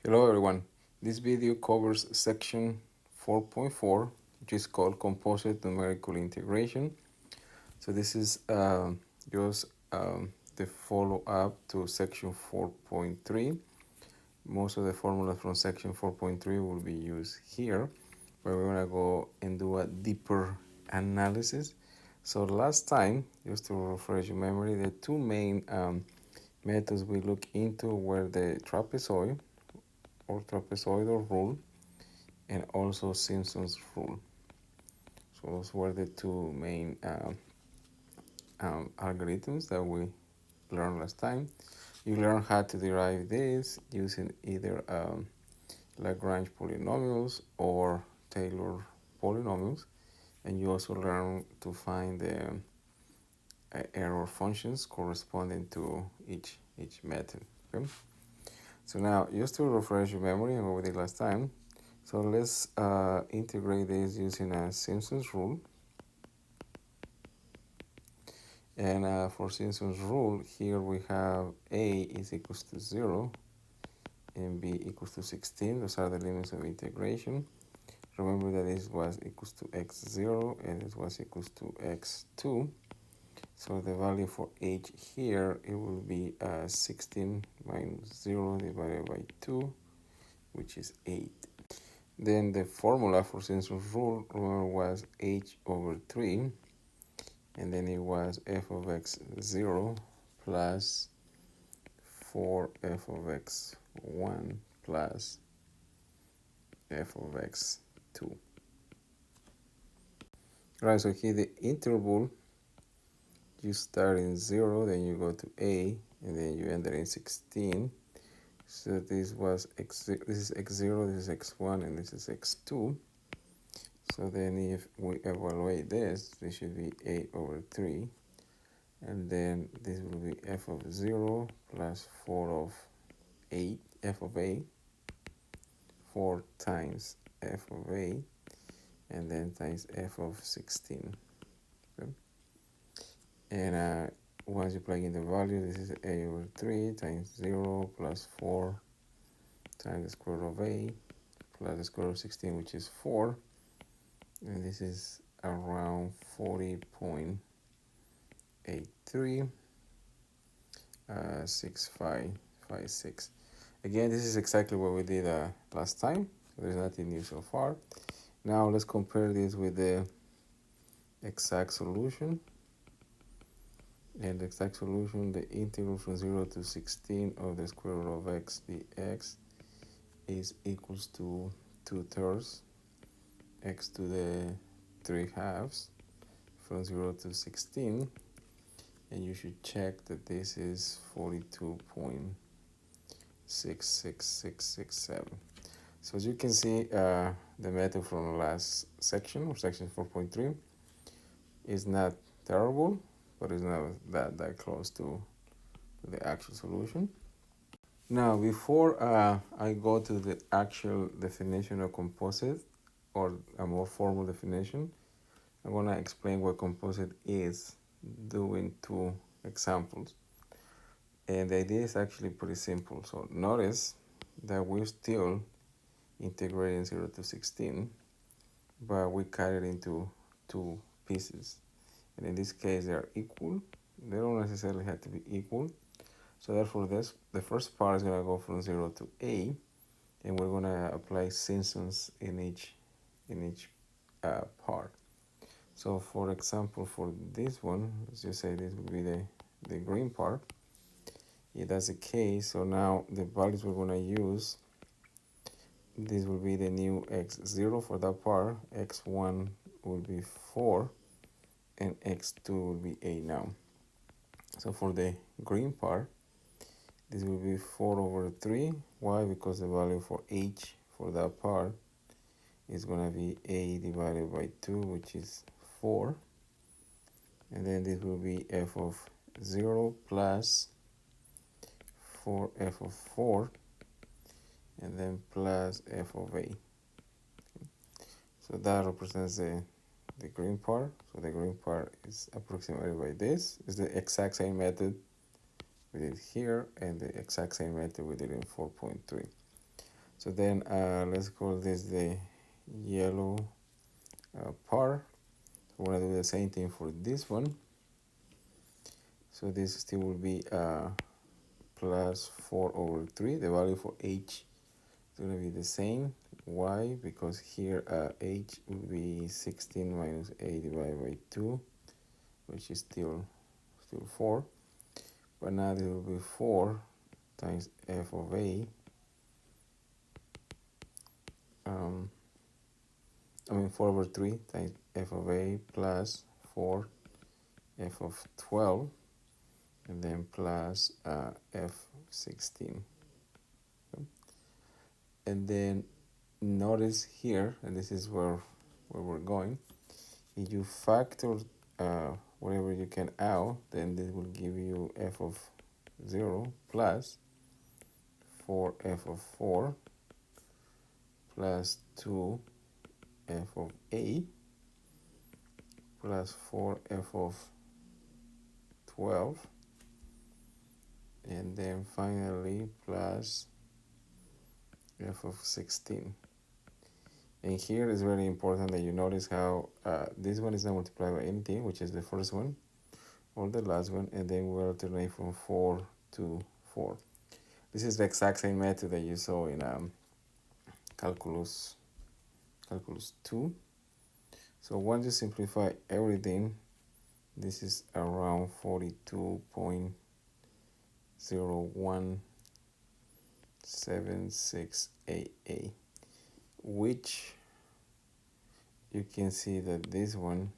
Hello everyone. This video covers section 4.4, which is called Composite Numerical Integration. So this is just the follow-up to section 4.3. Most of the formulas from section 4.3 will be used here, where we're gonna go and do a deeper analysis. So last time, just to refresh your memory, the two main methods we look into were the trapezoid or trapezoidal rule and also Simpson's rule. So those were the two main algorithms that we learned last time. You learn how to derive this using either Lagrange polynomials or Taylor polynomials, and you also learn to find the error functions corresponding to each method. Okay. So now, just to refresh your memory of what we did last time, so let's integrate this using a Simpson's rule. And for Simpson's rule, here we have a is equals to 0 and b equals to 16. Those are the limits of integration. Remember that this was equals to x0 and this was equals to x2. So the value for h here, it will be 16 minus 0 divided by 2, which is 8. Then the formula for Simpson's rule, remember, was h over 3, and then it was f of x0 plus 4f of x1 plus f of x2. Right, so here the interval, you start in 0, then you go to a, and then you end in 16. So this was this is x0, this is x1, and this is x2. So then if we evaluate this, this should be 8 over 3. And then this will be f of 0 plus 4 of 8, f of a, 4 times f of a, and then times f of 16. Okay. And once you plug in the value, this is a over 3 times 0 plus 4 times the square root of a plus the square root of 16, which is 4. And this is around 40.83, 6556. Again, this is exactly what we did last time. So there's nothing new so far. Now let's compare this with the exact solution. And the exact solution, the integral from 0 to 16 of the square root of x dx is equals to 2/3 x to the 3/2 from 0 to 16. And you should check that this is 42.66667. So as you can see, the method from the last section, or section 4.3, is not terrible, but it's not that close to the actual solution. Now, before I go to the actual definition of composite, or a more formal definition, I'm going to explain what composite is, doing two examples. And the idea is actually pretty simple. So notice that we're still integrating 0 to 16, but we cut it into two pieces. And in this case, they are equal. They don't necessarily have to be equal. So therefore, the first part is going to go from 0 to a, and we're going to apply Simpsons in each part. So for example, for this one, let's just say this will be the green part. If that's the case, so now the values we're going to use, this will be the new x0 for that part, x1 will be 4, and x2 will be 8 now. So for the green part, this will be 4 over 3. Why? Because the value for h for that part is going to be a divided by 2, which is 4. And then this will be f of 0 plus 4f of 4, and then plus f of a. So that represents the green part. So the green part is approximated by this. It's the exact same method we did here, and the exact same method we did in 4.3. So then let's call this the yellow part. We're gonna do the same thing for this one. So this still will be plus 4/3. The value for h is gonna be the same. Why? Because here h will be 16 minus a divided by 2, which is still 4. But now this will be 4 times f of a. I mean 4/3 times f of a plus 4 f of 12, and then plus f16. Okay. And then notice here, and this is where we're going, if you factor whatever you can out, then this will give you f of 0 plus 4f of 4 plus 2 f of a plus 4f of 12, and then finally plus f of 16. And here is very important that you notice how this one is not multiplied by anything, which is the first one or the last one, and then we alternate from 4 to 4. This is the exact same method that you saw in calculus 2. So once you simplify everything, this is around 42.017688, which you can see that this one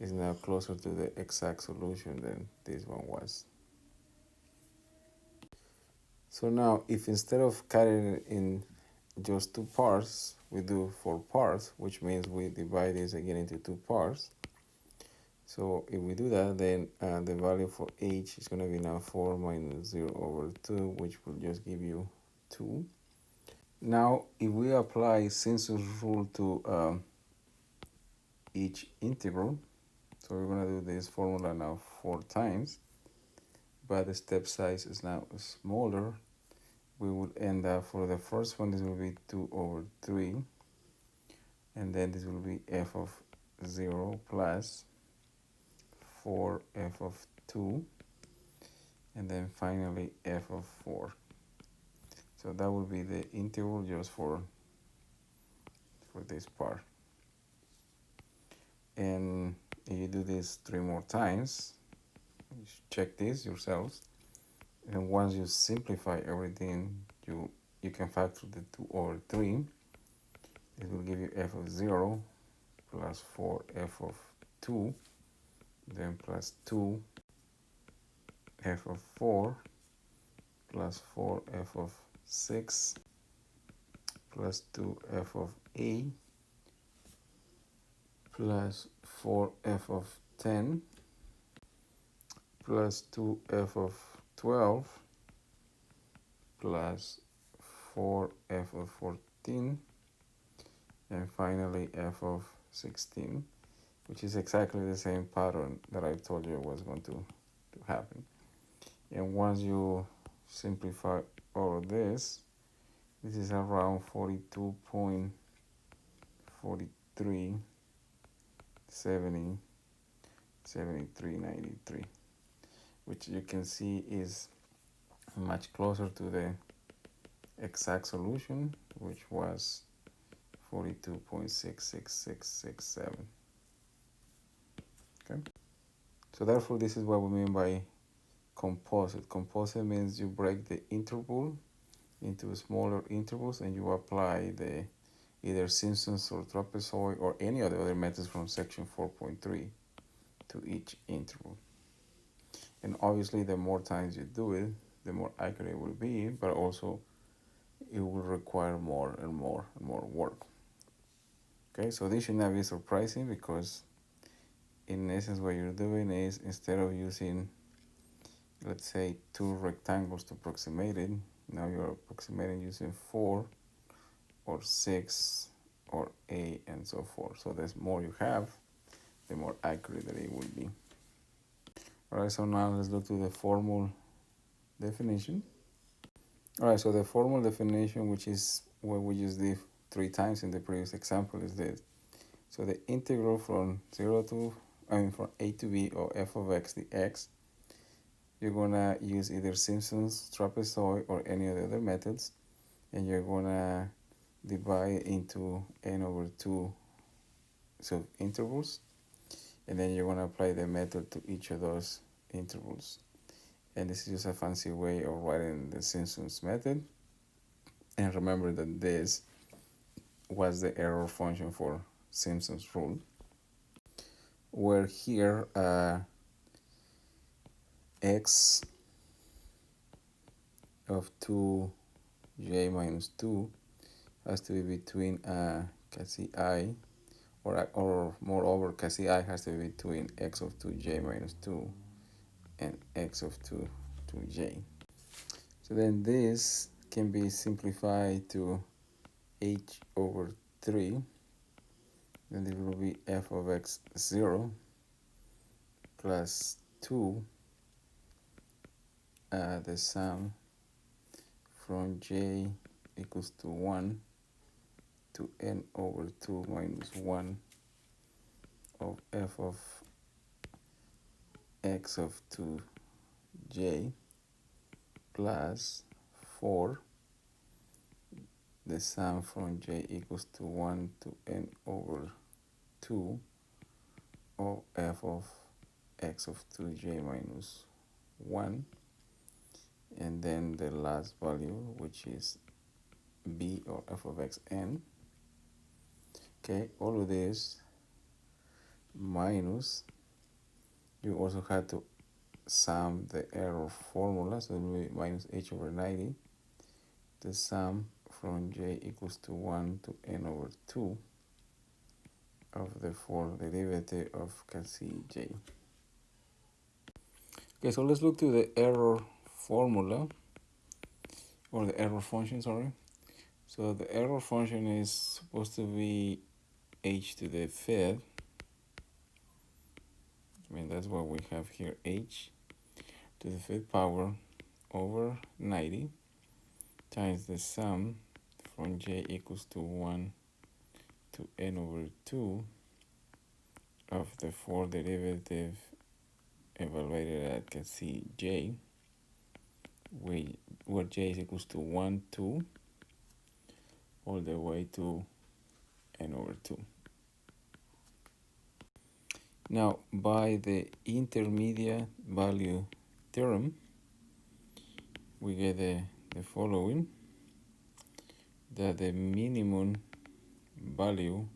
is now closer to the exact solution than this one was. So now, if instead of cutting it in just 2 parts, we do 4 parts, which means we divide this again into 2 parts. So if we do that, then the value for h is going to be now 4 minus 0/2, which will just give you 2. Now, if we apply Simpson's rule to each integral, so we're going to do this formula now 4 times, but the step size is now smaller. We would end up, for the first one, this will be 2/3, and then this will be f of 0 plus 4f of 2, and then finally f of 4. So that will be the integral just for this part. And if you do this 3 more times, you check this yourselves, and once you simplify everything, you can factor the 2/3. It will give you f of 0 plus 4f of 2, then plus 2 f of 4 plus 4f of 6 plus 2f of a plus 4f of 10 plus 2f of 12 plus 4f of 14, and finally f of 16, which is exactly the same pattern that I told you was going to happen. And once you simplify all of this, this is around 42.437393, which you can see is much closer to the exact solution, which was 42.66667. Okay, so therefore this is what we mean by composite. Composite means you break the interval into smaller intervals and you apply the either Simpson's or trapezoid or any of the other methods from section 4.3 to each interval. And obviously the more times you do it, the more accurate it will be, but also it will require more and more and more work. Okay, so this should not be surprising, because in essence what you're doing is, instead of using, let's say, 2 rectangles to approximate it, now you're approximating using 4 or 6 or 8 and so forth. So the more you have, the more accurate that it will be. All right, so now let's look to the formal definition. All right, so the formal definition, which is what we just did 3 times in the previous example, is this. So the integral from 0 to, from a to b, or f of x dx, you're gonna use either Simpson's trapezoid or any of the other methods, and you're gonna divide into n over 2 intervals, and then you're gonna apply the method to each of those intervals. And this is just a fancy way of writing the Simpson's method. And remember that this was the error function for Simpson's rule, where here x of 2j minus 2 has to be between Cassie I, or moreover, Cassie I has to be between x of 2j minus 2 and x of 2j. So then this can be simplified to h over 3, then it will be f of x 0 plus 2, the sum from j equals to 1 to n over 2 minus 1 of f of x of 2j plus 4, the sum from j equals to 1 to n over 2 of f of x of 2j minus 1, and then the last value, which is b, or f of x n. Okay, all of this minus, you also had to sum the error formula, so it will be minus h over 90, the sum from j equals to 1 to n over 2 of the fourth derivative of Cassie j. Okay, so let's look to the error formula, or the error function, sorry. So the error function is supposed to be h to the fifth. I mean, that's what we have here, h to the fifth power over 90 times the sum from j equals to 1 to n over 2 of the fourth derivative evaluated at Cassie j, where j is equals to 1, 2, all the way to n over 2. Now, by the intermediate value theorem, we get the following, that the minimum value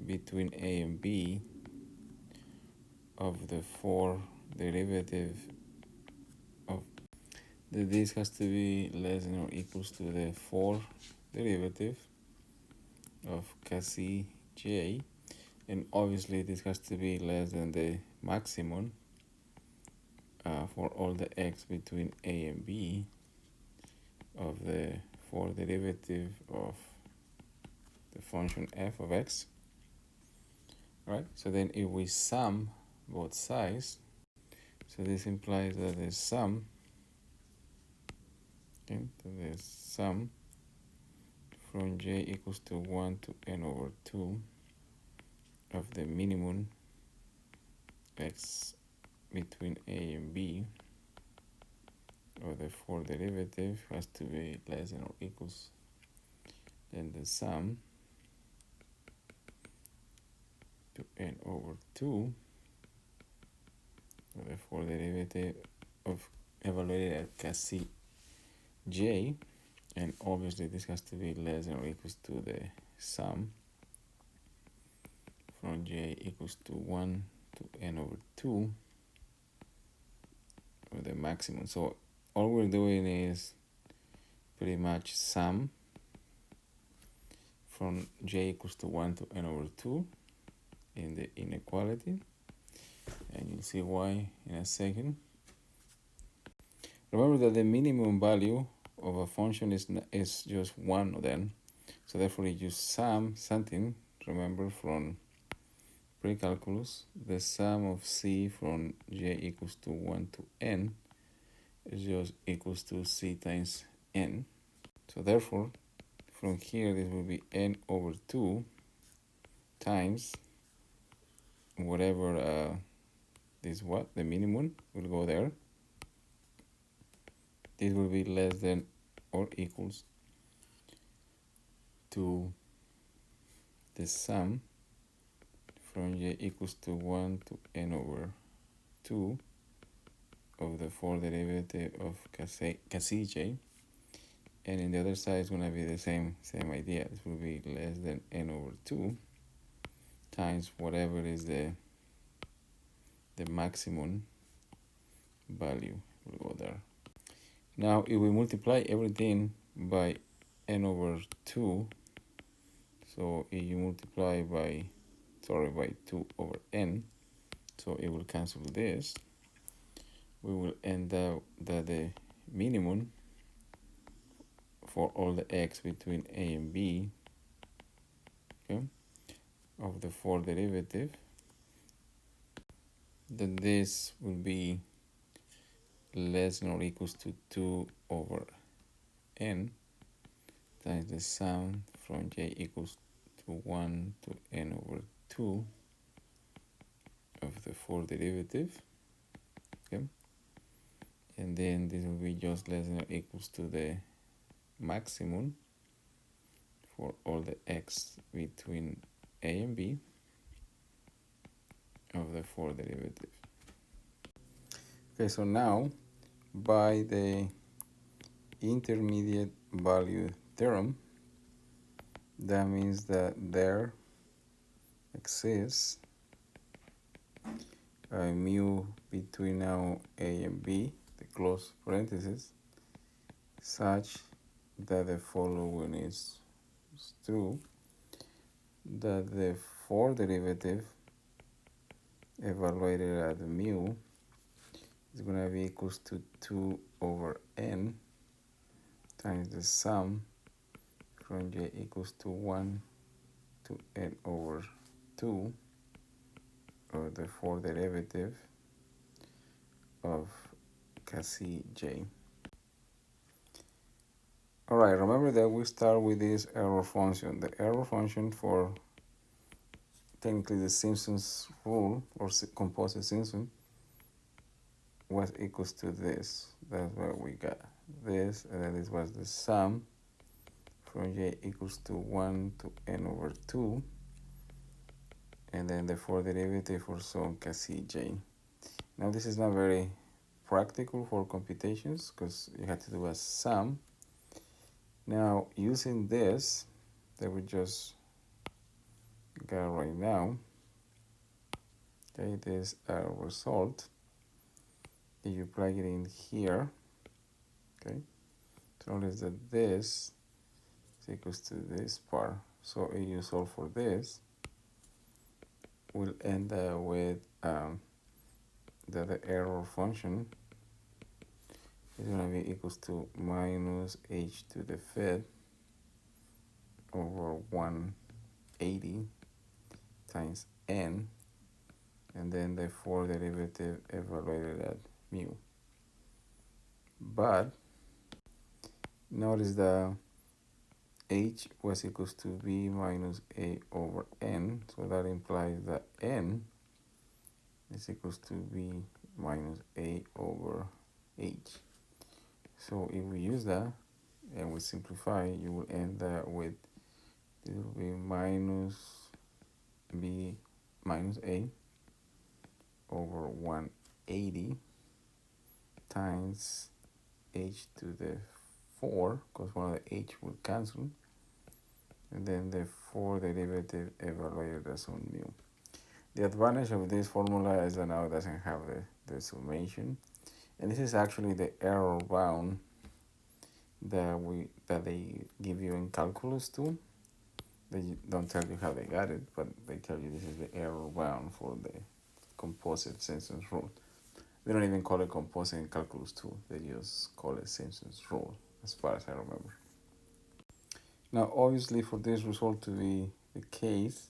between a and b of the fourth derivative of this has to be less than or equals to the fourth derivative of Cassie j, and obviously this has to be less than the maximum for all the x between a and b of the fourth derivative of the function f of x. Right, so then if we sum both sides, so this implies that the sum, okay, the sum from j equals to 1 to n over 2 of the minimum x between a and b of the fourth derivative has to be less than or equals than the sum to n over 2 of the fourth derivative of evaluated at Cassie j, and obviously this has to be less than or equals to the sum from j equals to 1 to n over 2 of the maximum. So all we're doing is pretty much sum from j equals to 1 to n over 2 in the inequality, and you'll see why in a second. Remember that the minimum value of a function is just one of them, so therefore if you sum something, remember from pre-calculus, the sum of c from j equals to 1 to n is just equals to c times n. So therefore, from here, this will be n over 2 times whatever this what? The minimum will go there. This will be less than or equals to the sum from j equals to 1 to n over 2 of the fourth derivative of Cassie j. And in the other side is going to be the same idea. This will be less than n over 2 times whatever is the maximum value will go there. Now if we multiply everything by n over 2, so if you multiply by 2 over n, so it will cancel this, we will end up that the minimum for all the x between a and b, okay, of the fourth derivative, then this will be less than or equals to 2 over n times the sum from j equals to 1 to n over 2 of the fourth derivative, okay, and then this will be just less than or equals to the maximum for all the x between a and b of the fourth derivative. Okay, so now by the intermediate value theorem, that means that there exists a mu between now a and b, the close parenthesis, such that the following is true, that the fourth derivative evaluated at mu is going to be equals to 2 over n times the sum from j equals to 1 to n over 2 of the fourth derivative of Cassie j. Alright, remember that we start with this error function. The error function for technically the Simpson's rule or composite Simpson was equals to this. That's what we got. This, and then this was the sum from j equals to 1 to n over 2, and then the fourth derivative for some Cassie j. Now this is not very practical for computations because you have to do a sum. Now using this that we just got right now, okay, this result, if you plug it in here, okay, so notice that this is equals to this part. So if you solve for this, we'll end up with the error function is going to be equals to minus h to the fifth over 180 times n, and then the fourth derivative evaluated at mu. But notice that h was equals to b minus a over n, so that implies that n is equals to b minus a over h. So if we use that and we simplify, you will end up with, this will be minus b minus a over 180 times h to the 4, because one of the h will cancel, and then the fourth derivative evaluated as on mu. The advantage of this formula is that now it doesn't have the summation, and this is actually the error bound that they give you in calculus too. They don't tell you how they got it, but they tell you this is the error bound for the composite Simpson's rule. They don't even call it composite in calculus 2. They just call it Simpson's rule, as far as I remember. Now, obviously, for this result to be the case,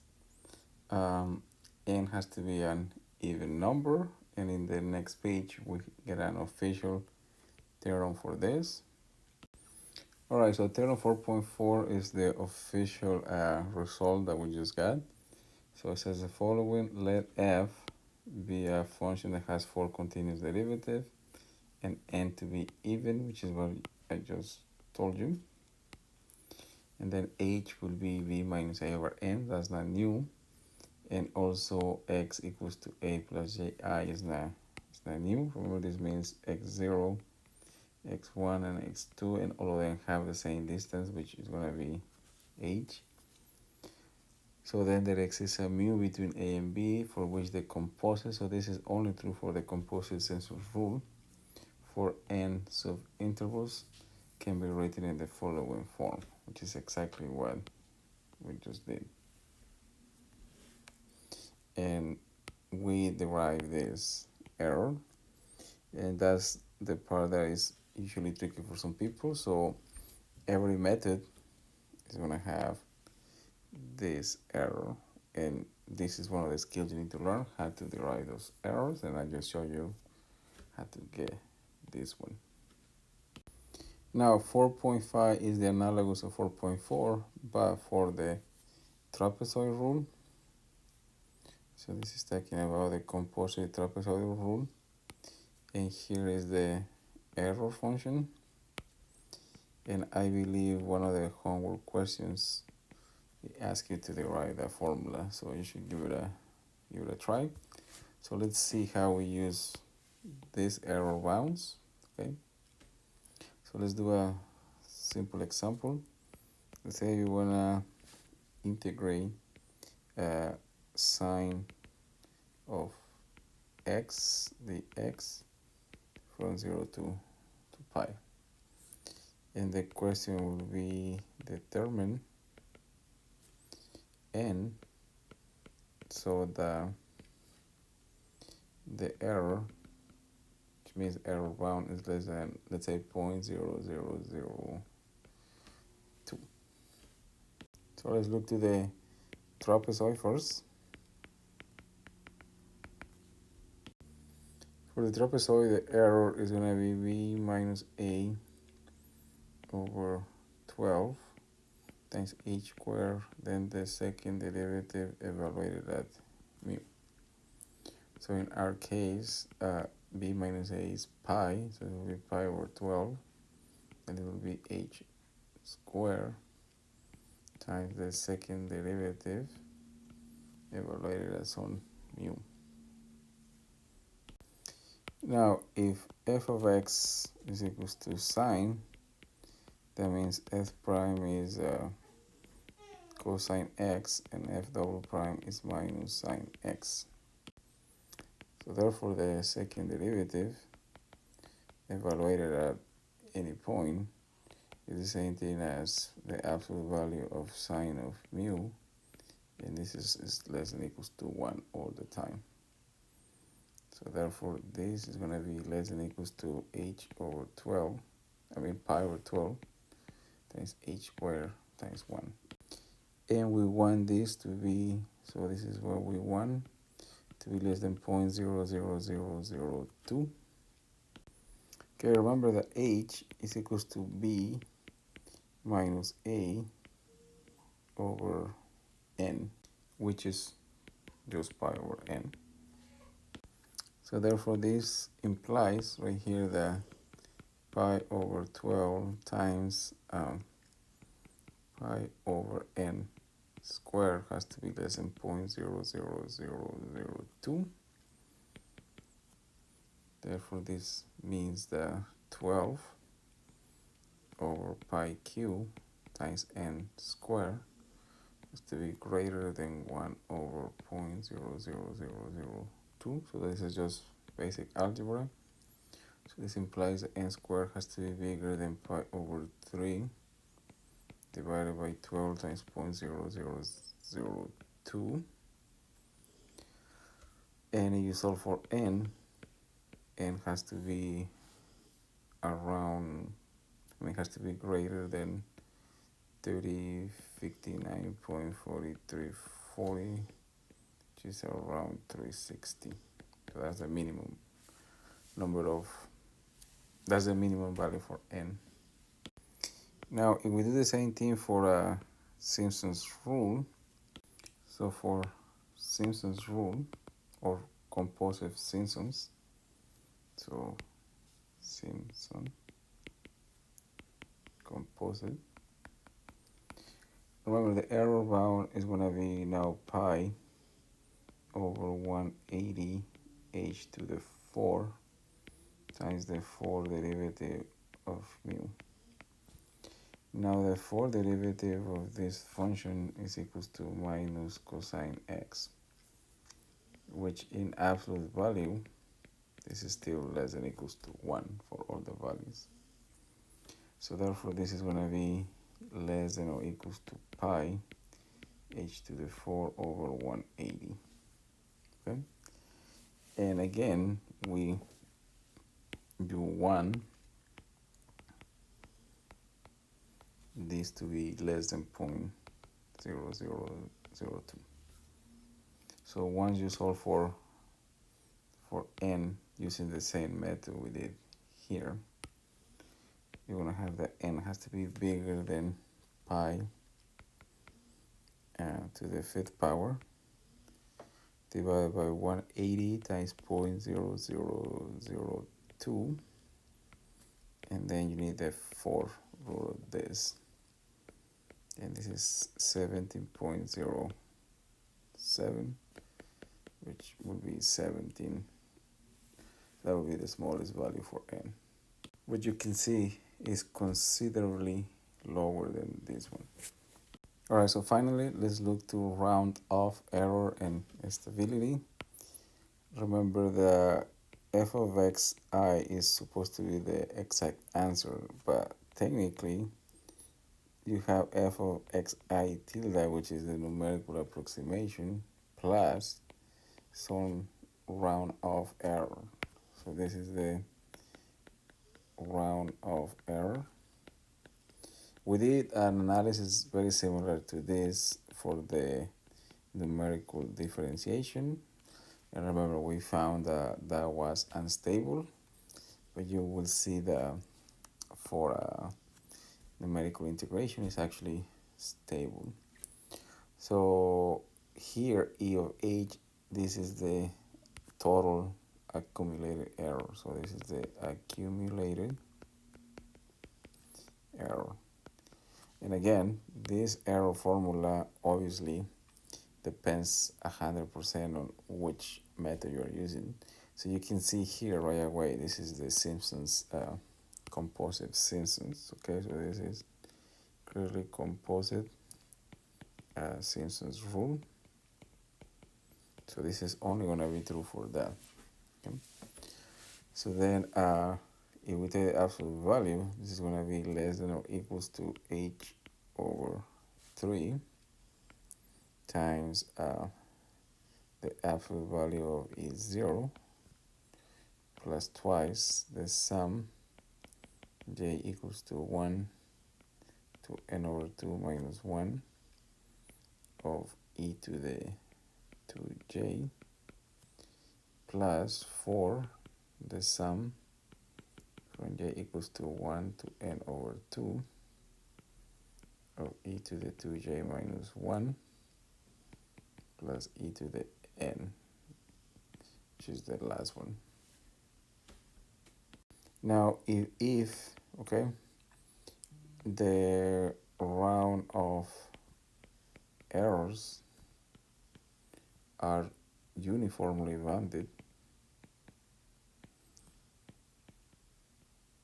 n has to be an even number, and in the next page we get an official theorem for this. Alright, so theorem 4.4 is the official result that we just got. So it says the following: let f be a function that has 4 continuous derivatives and n to be even, which is what I just told you. And then h will be v minus a over n, that's not new. And also x equals to a plus ji is not new. Remember, this means x0, x1, and x2, and all of them have the same distance, which is going to be h. So then there exists a mu between a and b for which the composite, so this is only true for the composite census rule, for n subintervals can be written in the following form, which is exactly what we just did. And we derive this error, and that's the part that is usually tricky for some people. So every method is going to have this error, and this is one of the skills you need to learn, how to derive those errors, and I just show you how to get this one. Now 4.5 is the analogous of 4.4, but for the trapezoid rule. So this is talking about the composite trapezoidal rule, and here is the error function. And I believe one of the homework questions ask you to derive that formula, so you should give it a try. So let's see how we use this error bounds. Okay, so let's do a simple example. Let's say you wanna integrate sine of x dx from 0 to pi, and the question will be determine n, so the error, which means error bound, is less than, let's say, 0.0002. So let's look to the trapezoid first. For the trapezoid, the error is going to be v minus a over 12 times h squared, then the second derivative evaluated at mu. So in our case, b minus a is pi, so it will be pi over 12, and it will be h squared times the second derivative evaluated as on mu. Now, if f of x is equals to sine, that means f prime is cosine x, and f double prime is minus sine x. So therefore, the second derivative evaluated at any point is the same thing as the absolute value of sine of mu, and this is less than or equals to 1 all the time. So therefore, this is going to be less than or equals to h over 12, pi over 12 times h squared times 1. And we want this to be, so this is what we want, to be less than 0.00002. Okay, remember that h is equals to b minus a over n, which is just pi over n. So therefore, this implies right here that pi over 12 times pi over n squared has to be less than 0.00002. Therefore, this means that 12 over pi cube times n squared has to be greater than 1 over 0.00002. So this is just basic algebra. So this implies that n squared has to be bigger than pi over 3 divided by 12 times 0.0002. And if you solve for n has to be around, has to be greater than 3059.4340, which is around 360. So that's the minimum number of That's the minimum value for n. Now, if we do the same thing for Simpson's rule, so for Simpson's rule, or composite Simpsons, so Simpson composite. Remember, the error bound is going to be now pi over 180 h to the 4 times the 4 derivative of mu. Now the 4 derivative of this function is equals to minus cosine x, which in absolute value, this is still less than equals to 1 for all the values. So therefore this is going to be less than or equals to pi h to the 4 over 180. Okay? And again, we do 1, this to be less than 0.0002. So once you solve for n using the same method we did here, you're going to have that n has to be bigger than pi to the 5th power divided by 180 times 0.0002, and then you need the 4 root of this, and this is 17.07, which would be 17. That would be the smallest value for n. What you can see is considerably lower than this one. Alright, so finally, let's look to round off error and stability. Remember, the f of xi is supposed to be the exact answer, but technically, you have f of xi tilde, which is the numerical approximation, plus some round off error. So this is the round off error. We did an analysis very similar to this for the numerical differentiation, and remember we found that was unstable, but you will see that for numerical integration is actually stable. So here E of h, this is the total accumulated error. So this is the accumulated error. And again, this error formula obviously depends 100% on which method you are using. So you can see here right away, this is the Simpson's composite Simpsons. Okay, so this is clearly composite Simpson's rule. So this is only going to be true for that. Okay. So then if we take the absolute value, this is going to be less than or equals to h over 3 times the absolute value of is 0 plus twice the sum j equals to 1 to n over 2 minus 1 of e to the 2j plus 4 the sum from j equals to 1 to n over 2 of e to the 2j minus 1 plus e to the n, which is the last one. Now, if okay, the round of errors are uniformly bounded,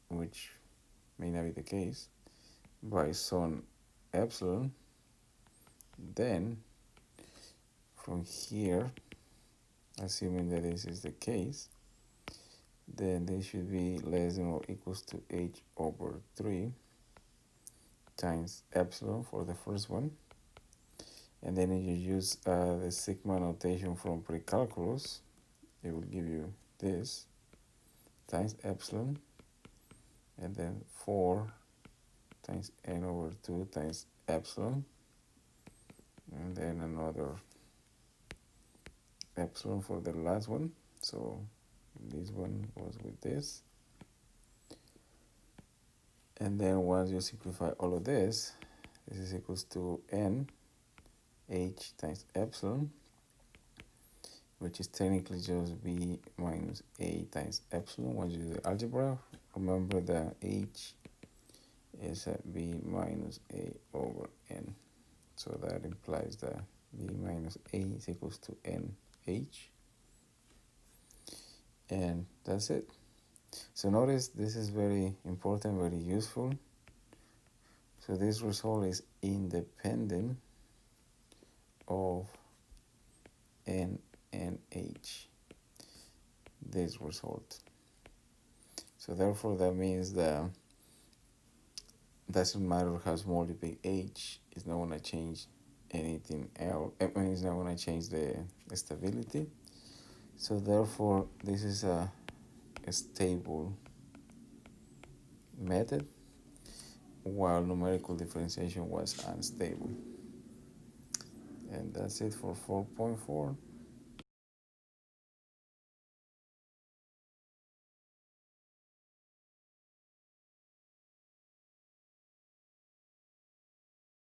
which may not be the case, by some epsilon, then from here, assuming that this is the case, then this should be less than or equals to h over 3 times epsilon for the first one. And then if you use the sigma notation from pre-calculus, it will give you this times epsilon, and then 4 times n over 2 times epsilon, and then another epsilon for the last one. So this one was with this, And then once you simplify all of this is equals to n h times epsilon, which is technically just b minus a times epsilon. Once you do the algebra, remember that h is at b minus a over n. So that implies that b minus a is equals to nh. And that's it. So notice this is very important, very useful. So this result is independent of n and h, this result. So therefore that means that doesn't matter how small the big h, it's not going to change anything else. I mean, it's not going to change the stability. So therefore this is a stable method, while numerical differentiation was unstable. And that's it for 4.4.